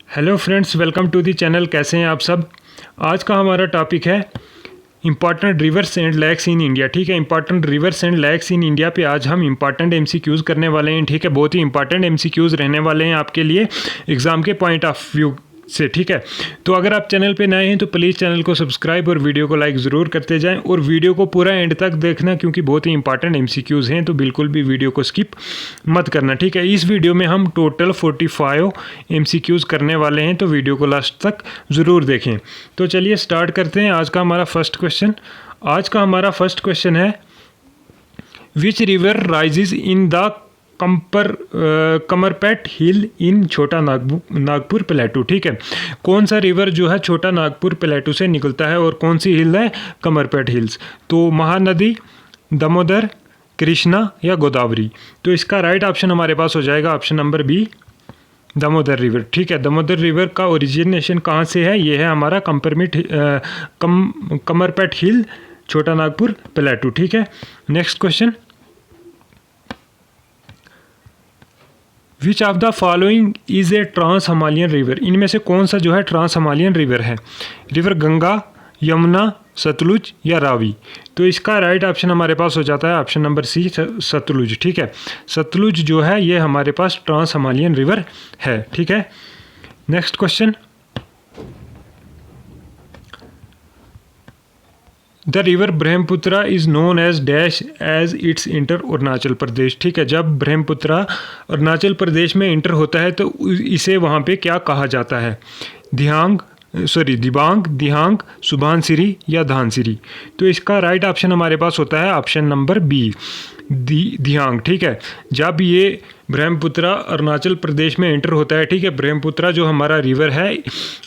Hello friends, welcome to the channel. कैसे हैं आप सब। आज का हमारा टॉपिक है important rivers and lakes in India. ठीक है, important rivers and lakes in India पे आज हम इंपॉर्टेंट एमसीक्यूज़ करने वाले हैं। ठीक है, बहुत ही इंपॉर्टेंट एमसीक्यूज़ रहने वाले हैं आपके लिए एग्ज़ाम के पॉइंट ऑफ व्यू से। ठीक है, तो अगर आप चैनल पे नए हैं तो प्लीज़ चैनल को सब्सक्राइब और वीडियो को लाइक ज़रूर करते जाएं और वीडियो को पूरा एंड तक देखना, क्योंकि बहुत ही इंपॉर्टेंट एमसीक्यूज़ हैं, तो बिल्कुल भी वीडियो को स्किप मत करना। ठीक है, इस वीडियो में हम टोटल 45 एमसीक्यूज़ करने वाले हैं, तो वीडियो को लास्ट तक ज़रूर देखें। तो चलिए स्टार्ट करते हैं। आज का हमारा फर्स्ट क्वेश्चन है which river rises in the कमरपेट hill in Chota Nagpur plateau. ठीक है, कौन सा रिवर जो है छोटा नागपुर प्लेटू से निकलता है और कौन सी हिल है, कमरपेट हिल्स। तो महानदी, दामोदर, कृष्णा या गोदावरी। तो इसका राइट ऑप्शन हमारे पास हो जाएगा option number B, Damodar river. ठीक है, दामोदर रिवर का ओरिजिनेशन कहाँ से है, ये है हमारा कमरपेट हिल, छोटा नागपुर प्लेटू। ठीक है, next question, which of the following is a trans Himalayan river. इनमें से कौन सा जो है ट्रांस हिमालयन रिवर है, रिवर गंगा, यमुना, सतलुज या रावी। तो इसका राइट ऑप्शन हमारे पास हो जाता है ऑप्शन नंबर सी, सतलुज। ठीक है, सतलुज जो है ये हमारे पास ट्रांस हिमालयन रिवर है। ठीक है, next question, the river Brahmaputra is known as dash as it's enter Arunachal Pradesh. ठीक है, जब ब्रह्मपुत्रा अरुणाचल प्रदेश में इंटर होता है तो इसे वहाँ पे क्या कहा जाता है, दिबांग, दिहांग, सुबनसिरी या धानसिरी। तो इसका राइट ऑप्शन हमारे पास होता है ऑप्शन नंबर बी, दिहांग। ठीक है, जब ये ब्रह्मपुत्रा अरुणाचल प्रदेश में एंटर होता है, ठीक है, ब्रह्मपुत्रा जो हमारा रिवर है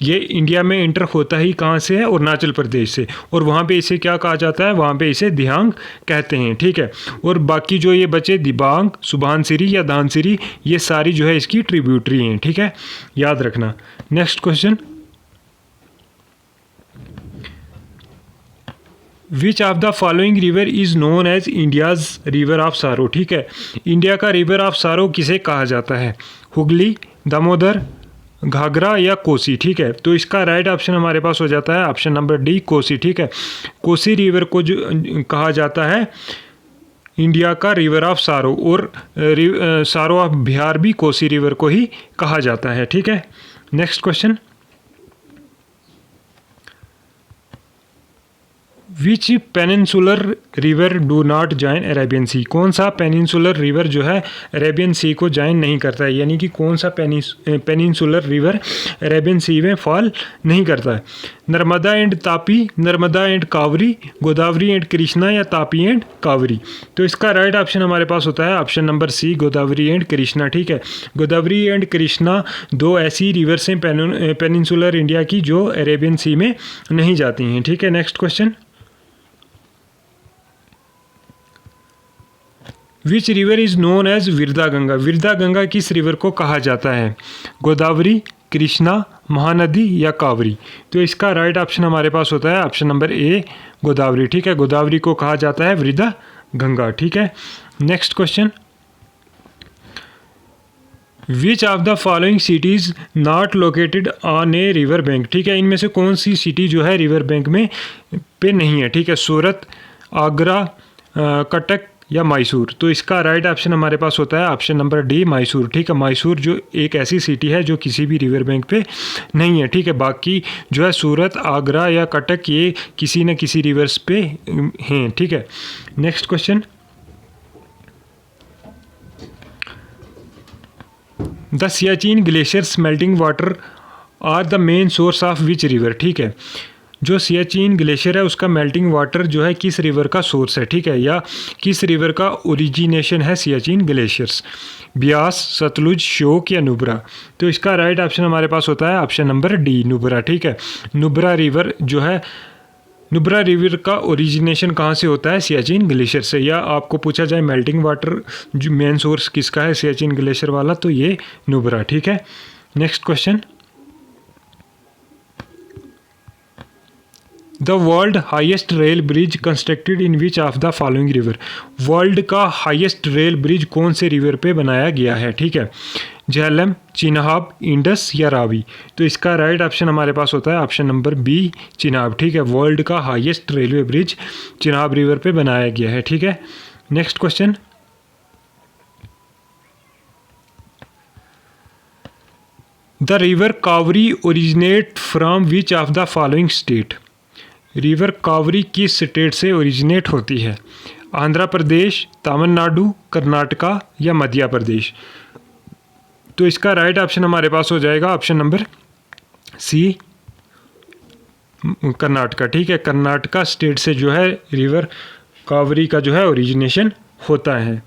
ये इंडिया में एंटर होता ही कहाँ से है, अरुणाचल प्रदेश से, और वहाँ पे इसे क्या कहा जाता है, वहाँ पे इसे दिहांग कहते हैं। ठीक है, और बाकी जो ये बचे दिबांग, सुबनसिरी या धानसिरी, ये सारी जो है इसकी ट्रिब्यूटरी हैं। ठीक है, याद रखना। Next question, which of the following river is known as India's river of sorrow. ठीक है, इंडिया का रिवर ऑफ सारो किसे कहा जाता है, हुगली, दामोदर, घाघरा या कोसी। ठीक है, तो इसका राइट ऑप्शन हमारे पास हो जाता है ऑप्शन नंबर डी, कोसी। ठीक है, कोसी रिवर को जो कहा जाता है इंडिया का रिवर ऑफ सारो, और सारो ऑफ बिहार भी कोसी रिवर को ही कहा जाता है। ठीक है, next question, which peninsular river do not join Arabian sea. कौन सा पेनिनसुलर रिवर जो है अरेबियन सी को ज्वाइन नहीं करता है, यानी कि कौन सा पेनिनसुलर रिवर अरेबियन सी में फॉल नहीं करता है, Narmada and Tapi, Narmada and cowrie, Godavari and Krishna या तापी एंड कावरी। तो इसका राइट ऑप्शन हमारे पास होता है option number C, Godavari and Krishna. ठीक है, गोदावरी एंड कृष्णा दो ऐसी रिवर्स हैं पेनिनसुलर इंडिया की जो अरेबियन सी में नहीं जाती हैं। ठीक है, next question, which river is known as Vriddha Ganga. Vriddha Ganga किस रिवर को कहा जाता है, गोदावरी, कृष्णा, महानदी या कावरी। तो इसका राइट ऑप्शन हमारे पास होता है ऑप्शन नंबर ए, गोदावरी। ठीक है, गोदावरी को कहा जाता है विरदा गंगा। ठीक है, next question, which of the following cities not located on a river bank. ठीक है, इनमें से कौन सी सिटी जो है रिवर बैंक में पे नहीं है। ठीक है, सूरत, आगरा, कटक या मैसूर। तो इसका राइट ऑप्शन हमारे पास होता है ऑप्शन नंबर डी, मैसूर। ठीक है, मैसूर जो एक ऐसी सिटी है जो किसी भी रिवर बैंक पे नहीं है। ठीक है, बाकी जो है सूरत, आगरा या कटक ये किसी न किसी रिवर्स पे हैं। ठीक है, next question, the Siachen glaciers melting water are the main source of which river. ठीक है, जो सियाचिन ग्लेशियर है उसका मेल्टिंग वाटर जो है किस रिवर का सोर्स है। ठीक है, या किस रिवर का ओरिजिनेशन है सियाचिन ग्लेशियर्स, ब्यास, सतलुज, श्योक या नुब्रा। तो इसका राइट ऑप्शन हमारे पास होता है ऑप्शन नंबर डी, नुब्रा। ठीक है, नुब्रा रिवर जो है, नुब्रा रिवर का ओरिजिनेशन कहाँ से होता है, सियाचिन ग्लेशियर से। या आपको पूछा जाए मेल्टिंग वाटर जो मेन सोर्स किसका है सियाचिन ग्लेशियर वाला, तो ये नुब्रा। ठीक है, next question, the world highest rail bridge constructed in which of the following river, world का हाईएस्ट रेल ब्रिज कौन से रिवर पे बनाया गया है, ठीक है, झेलम, चिनाब, इंडस या रावी। तो इसका राइट ऑप्शन हमारे पास होता है ऑप्शन नंबर बी, चिनाब, ठीक है। वर्ल्ड का highest railway bridge Chenab river पे बनाया गया है, ठीक है। Next question, the river cowrie originate from which of the following state, river cowrie किस स्टेट से ओरिजिनेट होती है, आंध्र प्रदेश, तमिलनाडु, कर्नाटका या मध्य प्रदेश। तो इसका राइट ऑप्शन हमारे पास हो जाएगा ऑप्शन नंबर सी, कर्नाटका, ठीक है। कर्नाटका स्टेट से जो है रिवर कावरी का जो है ओरिजिनेशन होता है।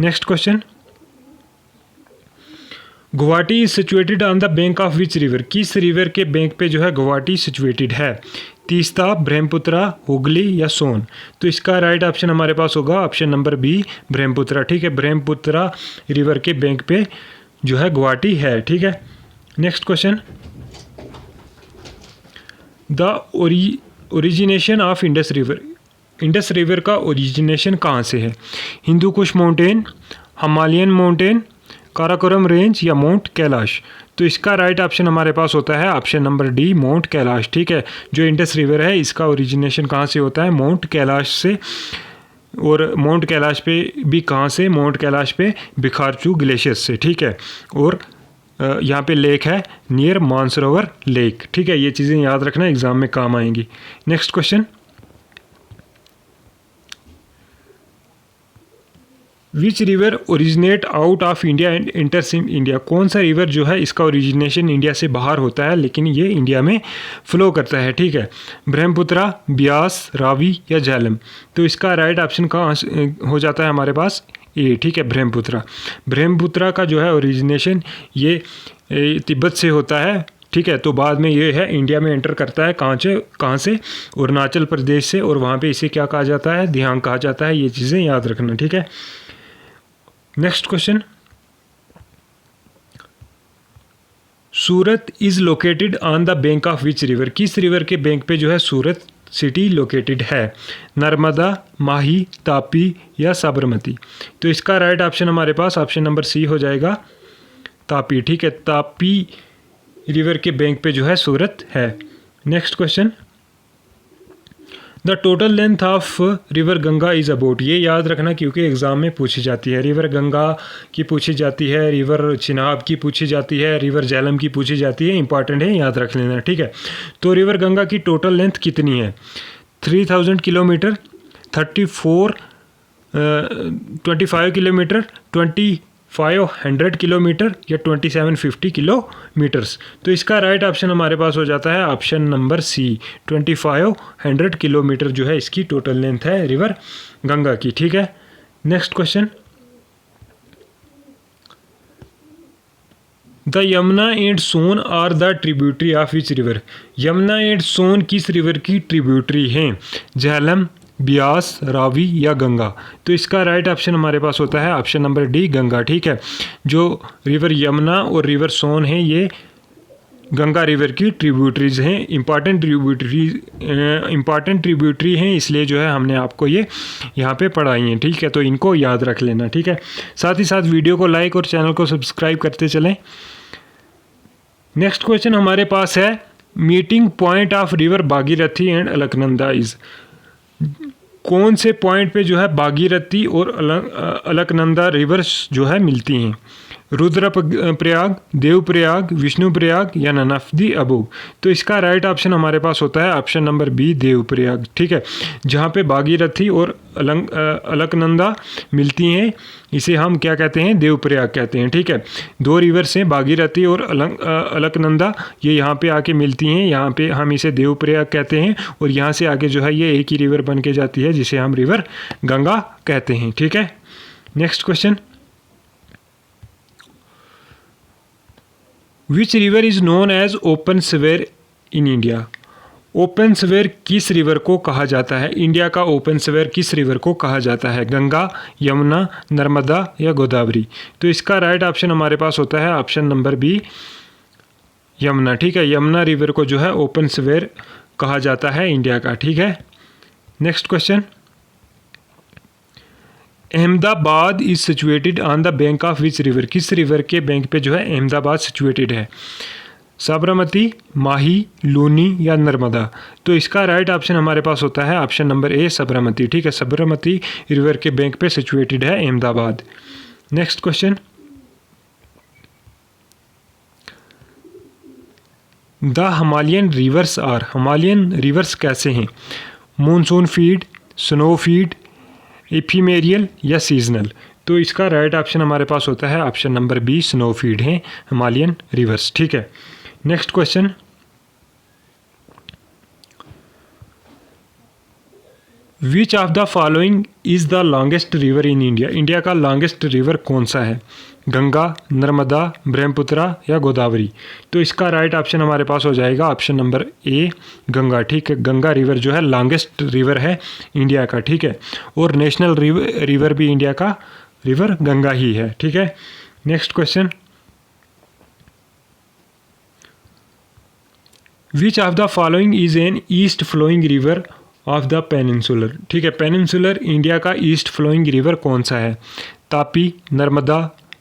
Next question, Guwahati is situated on the bank of which river, किस रिवर के बैंक पे जो है गुवाहाटी सिचुएटेड है, तीस्ता, ब्रह्मपुत्रा, हुगली या सोन। तो इसका राइट ऑप्शन हमारे पास होगा ऑप्शन नंबर बी, ब्रह्मपुत्रा, ठीक है। ब्रह्मपुत्रा रिवर के बैंक पे जो है गुवाहाटी है, ठीक है। Next question, the origination of Indus river, Indus river का ओरिजिनेशन कहाँ से है, Hindu Kush mountain, Himalayan mountain, Karakoram range या माउंट कैलाश। तो इसका राइट ऑप्शन हमारे पास होता है option number D, mount Kailash, ठीक है। जो इंडस रिवर है इसका ओरिजिनेशन कहाँ से होता है, माउंट कैलाश से। और माउंट कैलाश पे भी कहाँ से, माउंट कैलाश पे भिखारचू ग्लेशियर से, ठीक है। और यहाँ पे लेक है नियर मानसरोवर लेक, ठीक है। ये चीज़ें याद रखना, एग्जाम में काम आएंगी। Next question, which river originate out of India and इंटर्स in India, कौन सा रिवर जो है इसका ओरिजिनेशन इंडिया से बाहर होता है लेकिन ये इंडिया में फ्लो करता है, ठीक है। ब्रह्मपुत्रा, ब्यास, रावी या झेलम। तो इसका राइट ऑप्शन कहाँ हो जाता है हमारे पास, ए, ठीक है, ब्रह्मपुत्रा। ब्रह्मपुत्रा का जो है ओरिजिनेशन ये तिब्बत से होता है, ठीक है। तो बाद में ये है इंडिया में एंटर करता है कहाँ से, अरुणाचल प्रदेश से, और वहाँ पे इसे क्या कहा जाता है, दिहांग कहा जाता है। ये चीज़ें याद रखना, ठीक है। Next question, Surat is located on the bank of which river, किस रिवर के बैंक पे जो है सूरत सिटी लोकेटेड है, नर्मदा, माही, तापी या साबरमती। तो इसका राइट ऑप्शन हमारे पास ऑप्शन नंबर सी हो जाएगा, तापी, ठीक है। तापी रिवर के बैंक पे जो है सूरत है। Next question, the total length of river Ganga is about, ये याद रखना क्योंकि एग्ज़ाम में पूछी जाती है। रिवर गंगा की पूछी जाती है, रिवर चिनाब की पूछी जाती है, रिवर झेलम की पूछी जाती है, इंपॉर्टेंट है, याद रख लेना, ठीक है। तो रिवर गंगा की टोटल लेंथ कितनी है, 3000 किलोमीटर, 25 किलोमीटर, 2500 किलोमीटर या 2750 किलोमीटर्स। तो इसका राइट ऑप्शन हमारे पास हो जाता है ऑप्शन नंबर सी, 2500 किलोमीटर जो है इसकी टोटल लेंथ है रिवर गंगा की, ठीक है। Next question, the Yamuna and Son are the tributary of which river, Yamuna and Son किस रिवर की ट्रिब्यूटरी हैं, झेलम, ब्यास, रावी या गंगा। तो इसका राइट ऑप्शन हमारे पास होता है ऑप्शन नंबर डी, गंगा, ठीक है। जो रिवर यमुना और रिवर सोन है ये गंगा रिवर की ट्रिब्यूटरीज हैं, इंपॉर्टेंट ट्रिब्यूटरी हैं, इसलिए जो है हमने आपको ये यहाँ पे पढ़ाई हैं, ठीक है। तो इनको याद रख लेना, ठीक है। साथ ही साथ वीडियो को लाइक और चैनल को सब्सक्राइब करते चलें। नेक्स्ट क्वेश्चन हमारे पास है, meeting point of river Bhagirathi and Alaknanda is, कौन से पॉइंट पे जो है भागीरथी और अलकनंदा रिवर्स जो है मिलती हैं, रुद्रप्रयाग, देवप्रयाग, विष्णुप्रयाग या नन ऑफ दी अबव। तो इसका राइट ऑप्शन हमारे पास होता है ऑप्शन नंबर बी, देवप्रयाग, ठीक है। जहाँ पे भागीरथी और अलकनंदा मिलती हैं इसे हम क्या कहते हैं, देवप्रयाग कहते हैं, ठीक है। दो रिवर्स हैं भागीरथी और अलकनंदा, ये यहाँ पे आके मिलती हैं, यहाँ पे हम इसे देवप्रयाग कहते हैं, और यहाँ से आगे जो है ये एक ही रिवर बन के जाती है जिसे हम रिवर गंगा कहते हैं, ठीक है। Next question, which river is known as open sewer in India, open sewer किस रिवर को कहा जाता है, इंडिया का ओपन स्वेर किस रिवर को कहा जाता है, गंगा, यमुना, नर्मदा या गोदावरी। तो इसका राइट ऑप्शन हमारे पास होता है ऑप्शन नंबर बी, यमुना, ठीक है। यमुना रिवर को जो है ओपन स्वेर कहा जाता है इंडिया का, ठीक है। Next question, Ahmedabad is situated on the bank of which river, किस रिवर के बैंक पे जो है अहमदाबाद सिचुएटेड है? साबरमती, माही, लूनी या नर्मदा? तो इसका राइट ऑप्शन हमारे पास होता है ऑप्शन नंबर ए, साबरमती, ठीक है। साबरमती रिवर के बैंक पे सिचुएटेड है Ahmedabad. Next question, the Himalayan rivers are, Himalayan rivers कैसे हैं? Monsoon fed, snow fed, ephemeral या सीजनल? तो इसका राइट ऑप्शन हमारे पास होता है option number B, snow fed हैं हिमालयन रिवर्स, ठीक है। Next question, which of the following is the longest river in India, India का लॉन्गेस्ट रिवर कौन सा है? गंगा, नर्मदा, ब्रह्मपुत्रा या गोदावरी? तो इसका राइट ऑप्शन हमारे पास हो जाएगा ऑप्शन नंबर ए, गंगा, ठीक है। गंगा रिवर जो है लॉन्गेस्ट रिवर है इंडिया का, ठीक है। और नेशनल रिवर भी इंडिया का रिवर गंगा ही है, ठीक है। Next question, which of the following is an east flowing river of the peninsular, ठीक है। पेनिनसुलर इंडिया का ईस्ट फ्लोइंग रिवर कौन सा है? तापी, नर्मदा,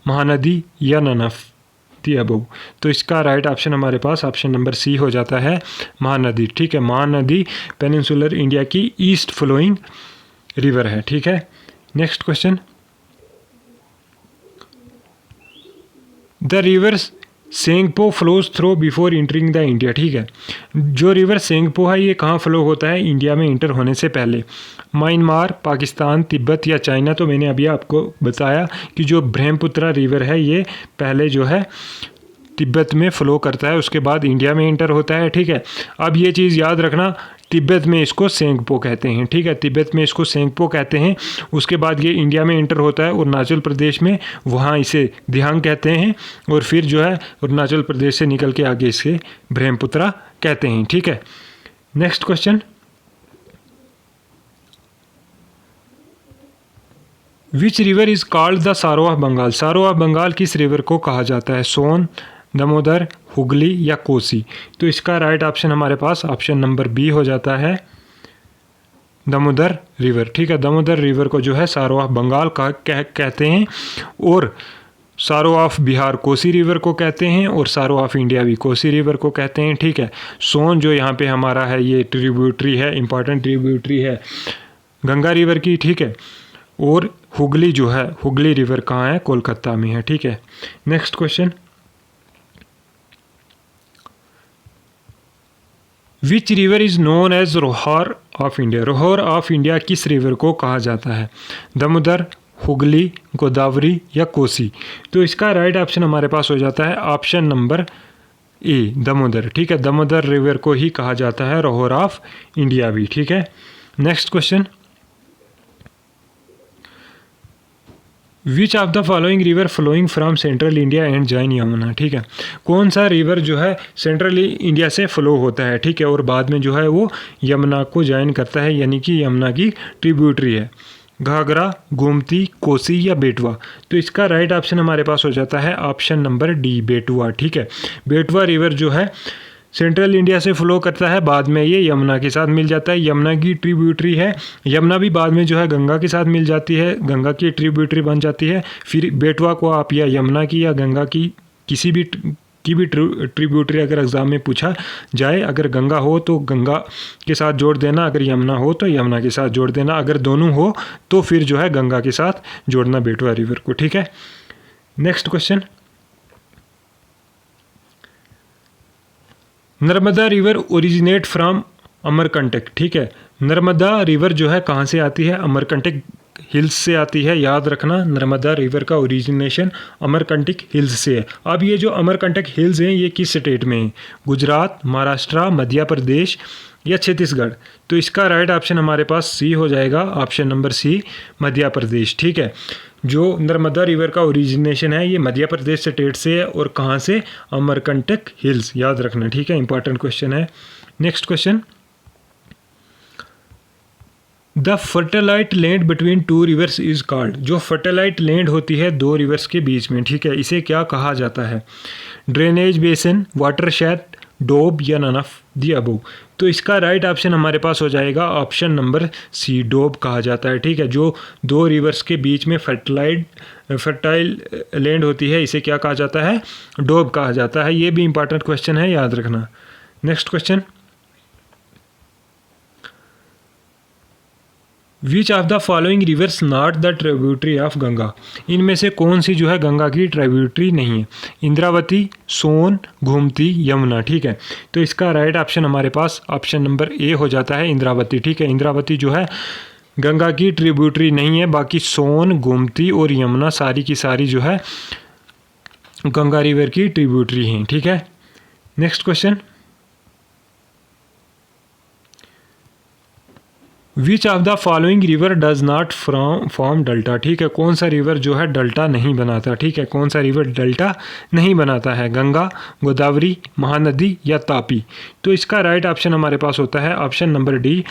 महानदी या ननफ्ती अबव? तो इसका राइट ऑप्शन हमारे पास ऑप्शन नंबर सी हो जाता है, महानदी, ठीक है। महानदी पेनिनसुलर इंडिया की ईस्ट फ्लोइंग रिवर है, ठीक है। Next question, the rivers Tsangpo flows through before entering the India, ठीक है। जो रिवर सेंगपो है ये कहाँ फ्लो होता है इंडिया में इंटर होने से पहले? म्यांमार, पाकिस्तान, तिब्बत या चाइना? तो मैंने अभी आपको बताया कि जो ब्रह्मपुत्रा रिवर है ये पहले जो है तिब्बत में फ़्लो करता है, उसके बाद इंडिया में इंटर होता है, ठीक है। अब ये चीज़ याद रखना, तिब्बत में इसको सेंगपो कहते हैं, ठीक है। तिब्बत में इसको सेंगपो कहते हैं। उसके बाद ये इंडिया में इंटर होता है अरुणाचल प्रदेश में, वहाँ इसे दिहांग कहते हैं। और फिर जो है अरुणाचल प्रदेश से निकल के आगे इसे ब्रह्मपुत्रा कहते हैं, ठीक है। Next question, which river is called the सारो ऑफ बंगाल, सारो ऑफ बंगाल किस रिवर को कहा जाता है? सोन, दामोदर, हुगली या कोसी? तो इसका राइट ऑप्शन हमारे पास ऑप्शन नंबर बी हो जाता है, दामोदर रिवर, ठीक है। दामोदर रिवर को जो है सारो ऑफ बंगाल कहते हैं, और सारो ऑफ बिहार कोसी रिवर को कहते हैं, और सारो ऑफ इंडिया भी कोसी रिवर को कहते हैं, ठीक है। सोन जो यहाँ पे हमारा है ये ट्रिब्यूटरी है, इंपॉर्टेंट ट्रिब्यूटरी है गंगा रिवर की, ठीक है। और हुगली जो है, हुगली रिवर कहाँ है? कोलकाता में है, ठीक है। Next question, which river is known as sorrow of India, sorrow of India किस रिवर को कहा जाता है? दामोदर, हुगली, गोदावरी या कोसी? तो इसका राइट ऑप्शन हमारे पास हो जाता है ऑप्शन नंबर ए, दामोदर, ठीक है। दामोदर रिवर को ही कहा जाता है रोहर ऑफ इंडिया भी, ठीक है। Next question, which of the following river flowing from central India and join Yamuna, ठीक है। कौन सा रिवर जो है सेंट्रल इंडिया से फ्लो होता है, ठीक है, और बाद में जो है वो यमुना को ज्वाइन करता है, यानी कि यमुना की ट्रिब्यूटरी है? घाघरा, गोमती, कोसी या बेटवा? तो इसका राइट ऑप्शन हमारे पास हो जाता है ऑप्शन नंबर डी, बेटवा, ठीक है। बेटवा रिवर जो है सेंट्रल इंडिया से फ्लो करता है, बाद में ये यमुना के साथ मिल जाता है, यमुना की ट्रिब्यूटरी है। यमुना भी बाद में जो है गंगा के साथ मिल जाती है, गंगा की ट्रिब्यूटरी बन जाती है। फिर बेटवा को आप या यमुना की या गंगा की किसी भी ट्रिब्यूटरी अगर एग्ज़ाम में पूछा जाए, अगर गंगा हो तो गंगा के साथ जोड़ देना, अगर यमुना हो तो यमुना के साथ जोड़ देना, अगर दोनों हो तो फिर जो है गंगा के साथ जोड़ना बेटवा रिवर को, ठीक है। Next question, Narmada river originate from Amarkantak, ठीक है। नर्मदा रिवर जो है कहाँ से आती है? अमरकंटक हिल्स से आती है, याद रखना। नर्मदा रिवर का ओरिजिनेशन अमरकंटक हिल्स से है। अब ये जो अमरकंटक हिल्स हैं ये किस स्टेट में हैं? गुजरात, महाराष्ट्र, मध्य प्रदेश या छत्तीसगढ़? तो इसका राइट ऑप्शन हमारे पास सी हो जाएगा, ऑप्शन नंबर सी, मध्य प्रदेश, ठीक है। जो नर्मदा रिवर का ओरिजिनेशन है ये मध्य प्रदेश स्टेट से है, और कहाँ से? अमरकंटक हिल्स, याद रखना, ठीक है। इंपॉर्टेंट क्वेश्चन है। Next question, the फर्टिलाइट land between two reverse is called, जो फर्टिलाइट लैंड होती है दो रिवर्स के बीच में, ठीक है, इसे क्या कहा जाता है? ड्रेनेज बेसिन, वाटरशेड, डोब या नन ऑफ दी अबव। तो इसका राइट ऑप्शन हमारे पास हो जाएगा ऑप्शन नंबर सी, डोब कहा जाता है। ठीक है, जो दो रिवर्स के बीच में फर्टाइल लैंड होती है इसे क्या कहा जाता है, डोब कहा जाता है। ये भी इंपॉर्टेंट क्वेश्चन है, याद रखना। Next question, which of the following rivers not the tributary of Ganga. इनमें से कौन सी जो है गंगा की ट्रिब्यूटरी नहीं है, इंद्रावती, सोन, गोमती, यमुना। ठीक है, तो इसका राइट ऑप्शन हमारे पास ऑप्शन नंबर ए हो जाता है, इंद्रावती। ठीक है, इंद्रावती जो है गंगा की ट्रिब्यूटरी नहीं है, बाकी सोन, गोमती और यमुना सारी की सारी जो है गंगा रिवर की ट्रिब्यूटरी हैं। ठीक है, next question, which of the following river does not form delta. ठीक है, कौन सा रिवर जो है डेल्टा नहीं बनाता। ठीक है, कौन सा रिवर डेल्टा नहीं बनाता है, गंगा, गोदावरी, महानदी या तापी। तो इसका राइट ऑप्शन हमारे पास होता है option number D,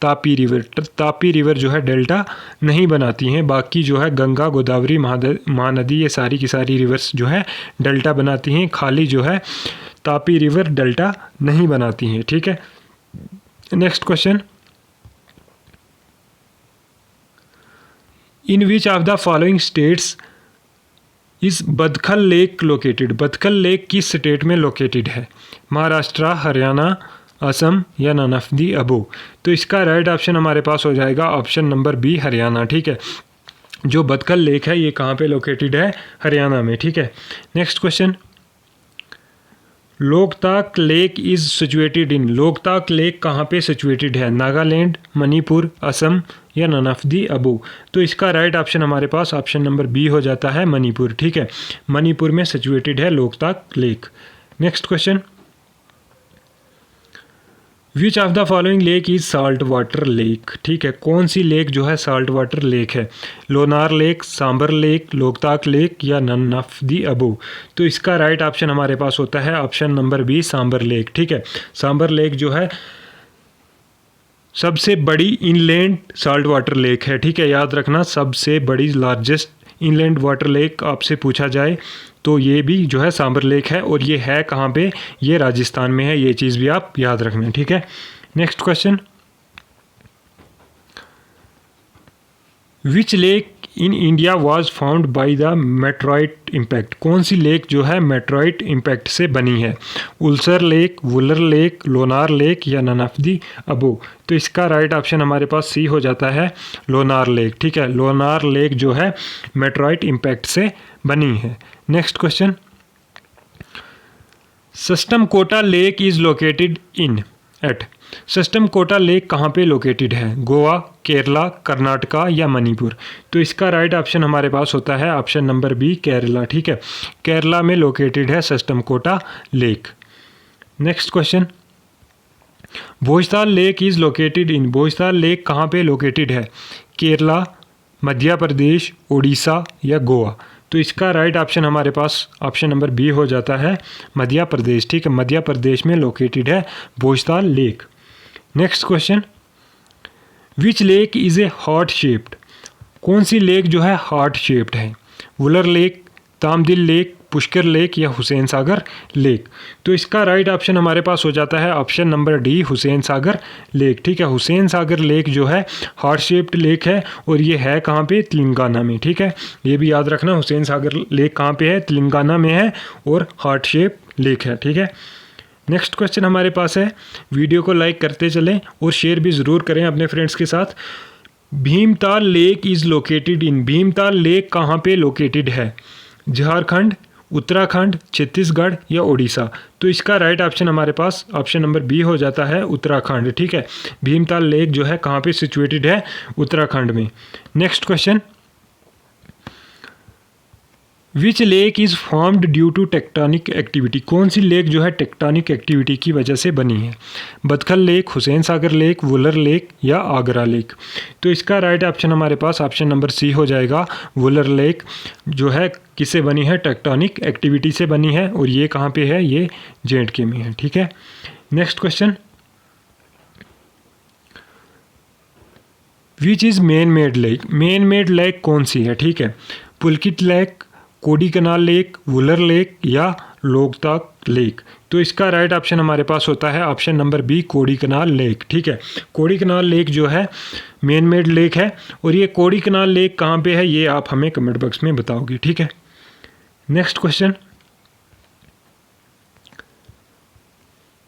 Tapi river. Tapi river जो है डेल्टा नहीं बनाती हैं, बाकी जो है गंगा, गोदावरी, महानदी ये सारी की सारी रिवर्स जो है डेल्टा बनाती हैं, खाली जो है तापी रिवर डेल्टा नहीं बनाती हैं। ठीक है, next question, in which of the following states is Badkhal lake located. Badkhal lake किस स्टेट में लोकेटेड है, महाराष्ट्र, हरियाणा, असम या नन ऑफ दी अबव। तो इसका राइट ऑप्शन हमारे पास हो जाएगा ऑप्शन नंबर बी, हरियाणा। ठीक है, जो बदखल लेक है ये कहाँ पे लोकेटेड है, हरियाणा में। ठीक है, next question, Loktak lake is situated in. Loktak lake कहाँ पे सिचुएटेड है, नागालैंड, मणिपुर, असम या नन ऑफ दी अबव। तो इसका राइट ऑप्शन हमारे पास ऑप्शन नंबर बी हो जाता है, मणिपुर। ठीक है, मणिपुर में सिचुएटेड है Loktak lake. Next question, which of the following lake is salt water lake. ठीक है, कौन सी लेक जो है साल्ट वाटर लेक है, Lonar lake, Sambhar lake, Loktak lake या नन ऑफ दी अबव। तो इसका राइट ऑप्शन हमारे पास होता है option number B, Sambhar lake. ठीक है, सांबर लेक जो है सबसे बड़ी इनलैंड साल्ट वाटर लेक है। ठीक है, याद रखना, सबसे बड़ी लार्जेस्ट इनलैंड वाटर लेक आपसे पूछा जाए तो ये भी जो है सांबर लेक है, और ये है कहाँ पे, ये राजस्थान में है। ये चीज़ भी आप याद रखना। ठीक है, next question, which lake in India was found by the meteorite impact. कौन सी लेक जो है मेट्रॉइट इम्पैक्ट से बनी है, Ulsoor lake, Wular lake, Lonar lake या नन ऑफ दी अबव। तो इसका राइट ऑप्शन हमारे पास सी हो जाता है, लोनार लेक। ठीक है, लोनार लेक जो है मेट्रॉइट इम्पैक्ट से बनी है। Next question, Sasthamkotta lake is located in at. Sasthamkotta lake कहाँ पे लोकेटेड है, गोवा, केरला, कर्नाटका या मणिपुर। तो इसका राइट ऑप्शन हमारे पास होता है ऑप्शन नंबर बी, केरला। ठीक है, केरला में लोकेटेड है Sasthamkotta lake. Next question, Bhojtal lake is located in. Bhojtal lake कहाँ पे लोकेटेड है, केरला, मध्य प्रदेश, उड़ीसा या गोवा। तो इसका राइट ऑप्शन हमारे पास ऑप्शन नंबर बी हो जाता है, मध्य प्रदेश। ठीक है, मध्य प्रदेश में लोकेटेड है Bhojtal lake. Next question, which lake is a heart shaped. कौन सी लेक जो है हार्ट शेप्ड है, Wular lake, Tamdil lake, Pushkar lake या हुसैन सागर लेक। तो इसका राइट ऑप्शन हमारे पास हो जाता है option number D, Hussain Sagar lake. ठीक है, हुसैन सागर लेक जो है हार्ट शेप्ड लेक है, और ये है कहाँ पे, तेलंगाना में। ठीक है, ये भी याद रखना, हुसैन सागर लेक कहाँ पे है, तेलंगाना में है, और हार्ट शेप लेक है। ठीक है, नेक्स्ट क्वेश्चन हमारे पास है, वीडियो को लाइक करते चलें और शेयर भी ज़रूर करें अपने फ्रेंड्स के साथ। Bhimtal lake is located in. Bhimtal lake कहाँ पे लोकेटेड है, झारखंड, उत्तराखंड, छत्तीसगढ़ या उड़ीसा। तो इसका राइट ऑप्शन हमारे पास ऑप्शन नंबर बी हो जाता है, उत्तराखंड। ठीक है, भीमताल लेक जो है कहाँ पे सिचुएटेड है, उत्तराखंड में। Next question, which lake is formed due to tectonic activity. कौन सी लेक जो है टेक्टोनिक एक्टिविटी की वजह से बनी है, बदखल lake, Hussain Sagar lake, Wular lake या आगरा लेक। तो इसका राइट ऑप्शन हमारे पास ऑप्शन नंबर सी हो जाएगा, वुलर लेक जो है किससे बनी है, टेक्टोनिक एक्टिविटी से बनी है, और ये कहाँ पे है, ये जे&के में है। ठीक है, next question, which is man made lake. Man made lake कौन सी है, ठीक है, पुलकित लेक, कोडी कनाल लेक, वुलर लेक या लोकताक लेक। तो इसका राइट ऑप्शन हमारे पास होता है ऑप्शन नंबर बी, कोड़ीकनाल लेक। ठीक है, कोड़ीकनाल लेक जो है मैन मेड लेक है, और ये कोड़ीकनाल लेक कहाँ पे है ये आप हमें कमेंट बॉक्स में बताओगे। ठीक है, next question,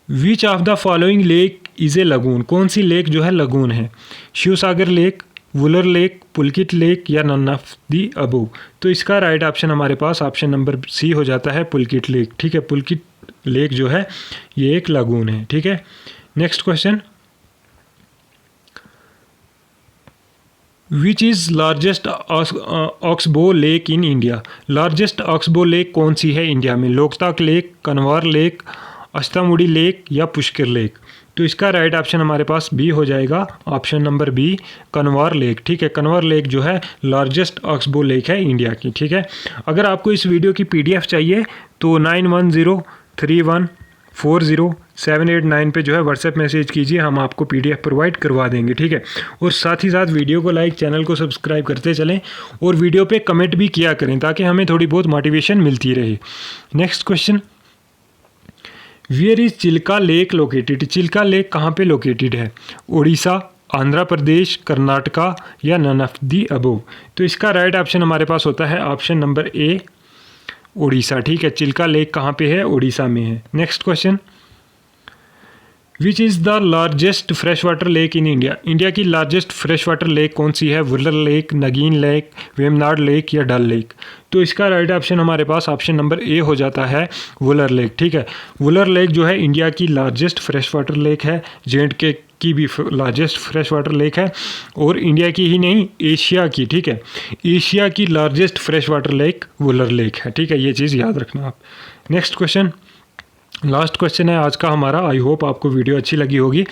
which of the following lake is a lagoon. कौन सी लेक जो है लगून है? शिवसागर लेक, वुलर लेक, पुलकित लेक या नन ऑफ दी अबोव। तो इसका राइट ऑप्शन हमारे पास ऑप्शन नंबर सी हो जाता है, पुलकित लेक। ठीक है, पुलकित लेक जो है ये एक लागून है। ठीक है, next question, which is largest oxbow lake in India. Largest oxbow lake कौन सी है इंडिया में? लोकताक लेक, कनवार लेक, अष्टामुड़ी लेक या पुष्कर लेक। तो इसका राइट ऑप्शन हमारे पास बी हो जाएगा, ऑप्शन नंबर बी, कनवार लेक। ठीक है, कनवार लेक जो है लार्जेस्ट ऑक्सबो लेक है इंडिया की। ठीक है, अगर आपको इस वीडियो की PDF चाहिए तो 9103140789 पे जो है व्हाट्सएप मैसेज कीजिए, हम आपको PDF प्रोवाइड करवा देंगे। ठीक है, और साथ ही साथ वीडियो को लाइक, चैनल को सब्सक्राइब करते चलें और वीडियो पे कमेंट भी किया करें ताकि हमें थोड़ी बहुत मोटिवेशन मिलती रहे। Next question, where is Chilka lake located. Chilka lake कहाँ पे लोकेटेड है? उड़ीसा, आंध्र प्रदेश, कर्नाटका या नन ऑफ दी अबोव। तो इसका राइट ऑप्शन हमारे पास होता है ऑप्शन नंबर ए, उड़ीसा। ठीक है, चिल्का लेक कहाँ पे है? उड़ीसा में है। Next question, which is the largest fresh water lake in India. India की लार्जेस्ट फ्रेश वाटर लेक कौन सी है? Wular lake, Nagin lake, Vembanad lake या डल लेक। तो इसका राइट ऑप्शन हमारे पास ऑप्शन नंबर ए हो जाता है, वुलर लेक। ठीक है, वुलर लेक जो है इंडिया की लार्जेस्ट फ्रेश वाटर लेक है, J&K की भी लार्जेस्ट फ्रेश वाटर लेक है, और इंडिया की ही नहीं एशिया की। ठीक है, एशिया की largest fresh water lake Wular lake है। ठीक है, ये चीज़ याद रखना आप। नेक्स्ट क्वेश्चन, लास्ट क्वेश्चन है आज का हमारा। आई होप आपको वीडियो अच्छी लगी होगी।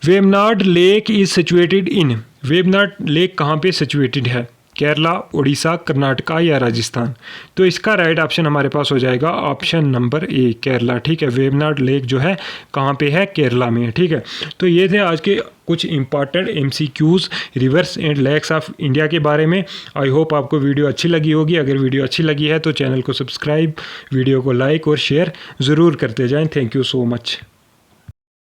Vembanad lake is situated in. Vembanad lake कहाँ पे सिचुएटेड है? केरला, उड़ीसा, कर्नाटका या राजस्थान। तो इसका राइट ऑप्शन हमारे पास हो जाएगा ऑप्शन नंबर ए, केरला। ठीक है, वेमनाड लेक जो है कहाँ पे है? केरला में। ठीक है, तो ये थे आज के कुछ important MCQs rivers and lakes of India के बारे में। आई होप आपको वीडियो अच्छी लगी होगी। अगर वीडियो अच्छी लगी है तो चैनल को सब्सक्राइब, वीडियो को लाइक और शेयर ज़रूर करते जाएं। Thank you so much.